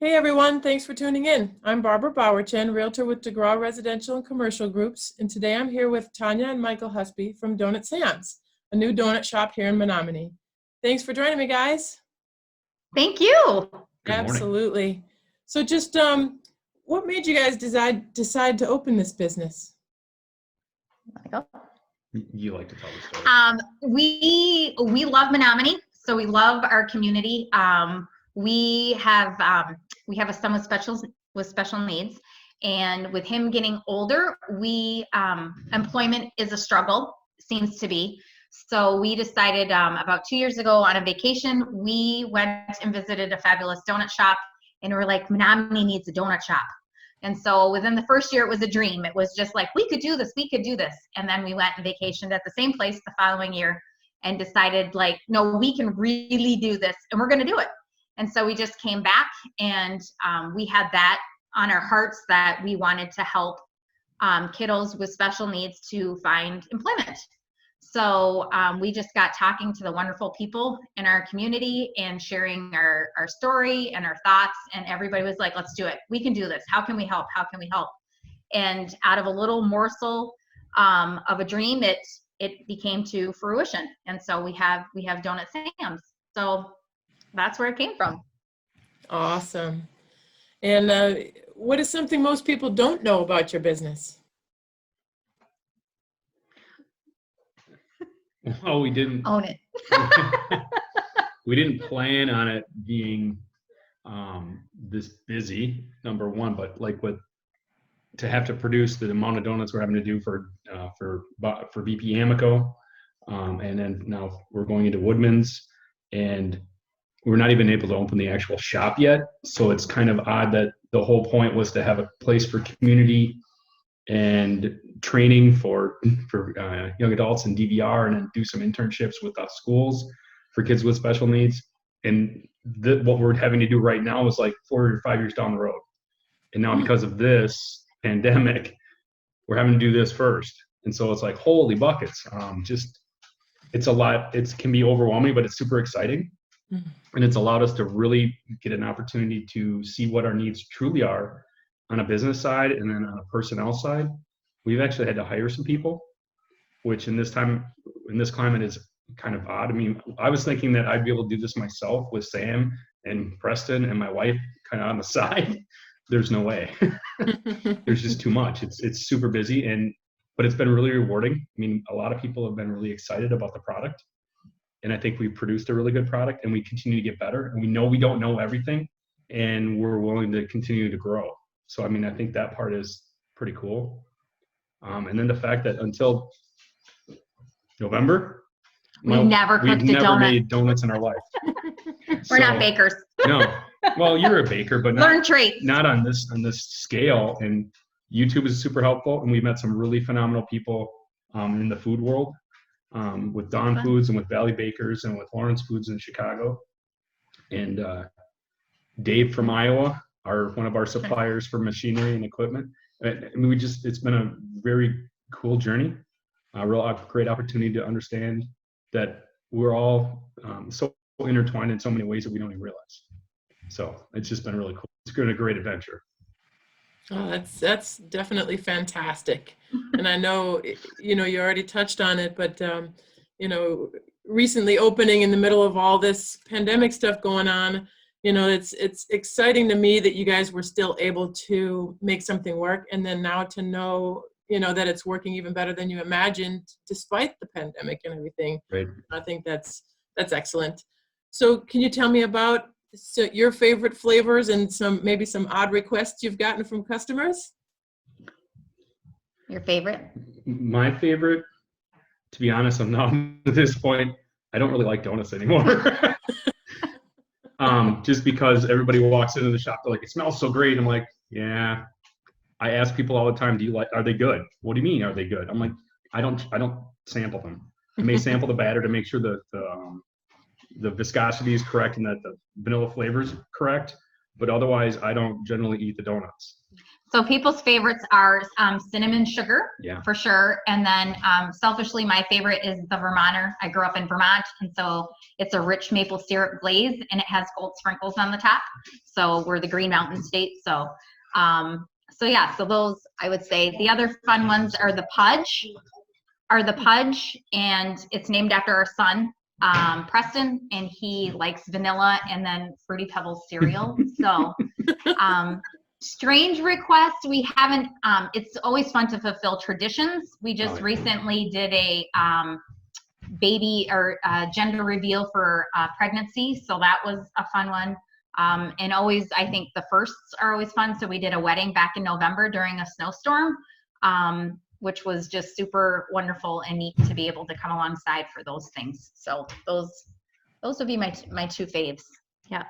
Hey everyone, thanks for tuning in. I'm Barbara Bauer-Chen, Realtor with DeGraw Residential and Commercial Groups, and today I'm here with Tanya and Michael Husby from Donut Seance, a new donut shop here in Menominee. Thanks for joining me, guys. Thank you. Good morning. Absolutely. So just what made you guys decide to open this business? Michael? You like to tell the story. We love Menominee, so we love our community. We have a son with special needs, and with him getting older, employment is a struggle, seems to be. So we decided about 2 years ago on a vacation, we went and visited a fabulous donut shop, and we're like, Menominee needs a donut shop. And so within the first year, it was a dream. It was just like, we could do this. And then we went and vacationed at the same place the following year and decided, like, no, we can really do this, and we're going to do it. And so we just came back, and we had that on our hearts that we wanted to help kiddos with special needs to find employment. So we just got talking to the wonderful people in our community and sharing our story and our thoughts, and everybody was like, let's do it. We can do this. How can we help? How can we help? And out of a little morsel of a dream, it became to fruition. And so we have Donut Sam's. So that's where it came from. Awesome. And what is something most people don't know about your business? Well, we didn't Own it. we didn't plan on it being this busy, number one, but like to have to produce the amount of donuts we're having to do for BP Amico, and then now we're going into Woodman's, and we're not even able to open the actual shop yet. So it's kind of odd that the whole point was to have a place for community and training for young adults in DVR, and then do some internships with schools for kids with special needs. And what we're having to do right now is like 4 or 5 years down the road. And now because of this pandemic, we're having to do this first. And so it's like, holy buckets. It's a lot. It can be overwhelming, but it's super exciting. Mm-hmm. And it's allowed us to really get an opportunity to see what our needs truly are on a business side, and then on a personnel side. We've actually had to hire some people, which in this climate is kind of odd. I mean, I was thinking that I'd be able to do this myself with Sam and Preston and my wife kind of on the side. There's no way. There's just too much. It's super busy, but it's been really rewarding. I mean, a lot of people have been really excited about the product, and I think we've produced a really good product, and we continue to get better. And we know we don't know everything, and we're willing to continue to grow. So, I mean, I think that part is pretty cool. And then the fact that until November, we've never made donuts in our life. We're not bakers. No. Well, you're a baker, but learn traits. Not on this scale. And YouTube is super helpful, and we met some really phenomenal people in the food world, with Dawn Foods and with Valley Bakers and with Lawrence Foods in Chicago. And Dave from Iowa, one of our suppliers for machinery and equipment. I mean, it's been a very cool journey, a real great opportunity to understand that we're all so intertwined in so many ways that we don't even realize. So it's just been really cool. It's been a great adventure. Oh, that's definitely fantastic. And I know, you already touched on it, but, recently opening in the middle of all this pandemic stuff going on, it's exciting to me that you guys were still able to make something work. And then now to know, that it's working even better than you imagined, despite the pandemic and everything. Right. I think that's excellent. So can you tell me about your favorite flavors and maybe some odd requests you've gotten from customers? Your favorite? My favorite, to be honest, I'm not at this point. I don't really like donuts anymore. Just because everybody walks into the shop, they're like, it smells so great. I'm like, yeah. I ask people all the time, are they good? What do you mean, are they good? I'm like, I don't sample them. I may sample the batter to make sure that the viscosity is correct and that the vanilla flavor is correct, but otherwise I don't generally eat the donuts. So people's favorites are cinnamon sugar, Yeah. for sure. And then selfishly, my favorite is the Vermonter. I grew up in Vermont, and so it's a rich maple syrup glaze, and it has gold sprinkles on the top. So we're the Green Mountain State. So, yeah, so those, I would say. The other fun ones are the Pudge, and it's named after our son, Preston, and he likes vanilla and then Fruity Pebbles cereal. So, strange request, we haven't, it's always fun to fulfill traditions. We just recently did a baby or gender reveal for pregnancy, so that was a fun one. And always, I think the firsts are always fun. So we did a wedding back in November during a snowstorm, which was just super wonderful and neat to be able to come alongside for those things. So those would be my two faves. Yeah.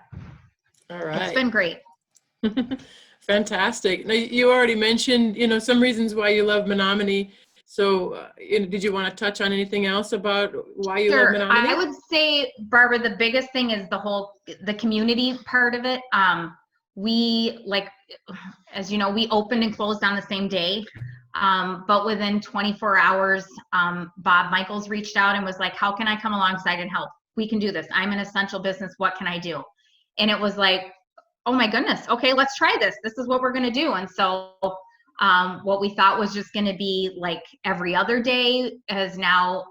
All right. It's been great. Fantastic. Now, you already mentioned, some reasons why you love Menominee. So did you want to touch on anything else about why you love Menominee? I would say, Barbara, the biggest thing is the community part of it. We, like, as you know, we opened and closed on the same day. But within 24 hours, Bob Michaels reached out and was like, how can I come alongside and help? We can do this. I'm an essential business. What can I do? And it was like, oh my goodness, okay, let's try this. This is what we're going to do. And so what we thought was just going to be like every other day has now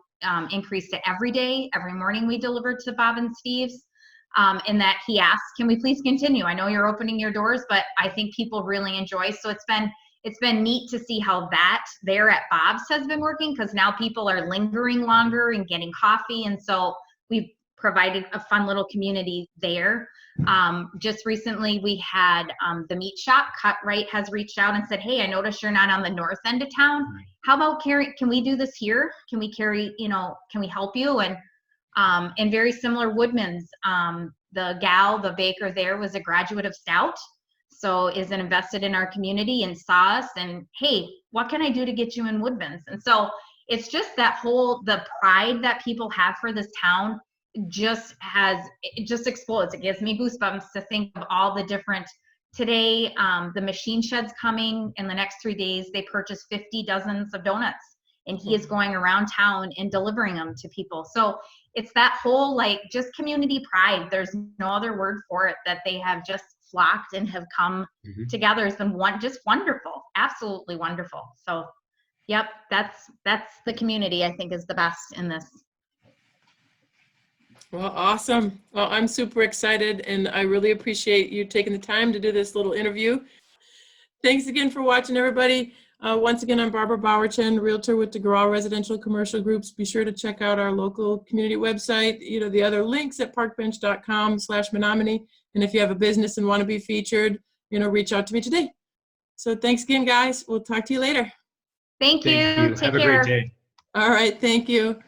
increased to every day. Every morning we delivered to Bob and Steve's. And that he asked, can we please continue? I know you're opening your doors, but I think people really enjoy. So it's been neat to see how that there at Bob's has been working, because now people are lingering longer and getting coffee. And so we've provided a fun little community there. Just recently we had the meat shop, Cut Right, has reached out and said, hey, I noticed you're not on the north end of town. How about can we do this here? Can we can we help you? And very similar, Woodman's, the baker there was a graduate of Stout, so is invested in our community and saw us and, hey, what can I do to get you in Woodman's? And so it's just the pride that people have for this town it just explodes. It gives me goosebumps to think of all the different, today, the machine shed's coming in the next 3 days. They purchased 50 dozens of donuts, and he is going around town and delivering them to people. So it's that whole, like, just community pride. There's no other word for it, that they have just flocked and have come together. It's been just wonderful, absolutely wonderful. So, yep, that's the community I think is the best in this. Well, awesome. Well, I'm super excited, and I really appreciate you taking the time to do this little interview. Thanks again for watching, everybody. Once again, I'm Barbara Bauer-Chen, Realtor with DeGraw Residential Commercial Groups. Be sure to check out our local community website, the other links at parkbench.com/Menominee. And if you have a business and want to be featured, reach out to me today. So thanks again, guys. We'll talk to you later. Thank you. Take Have care. a great day. All right. Thank you.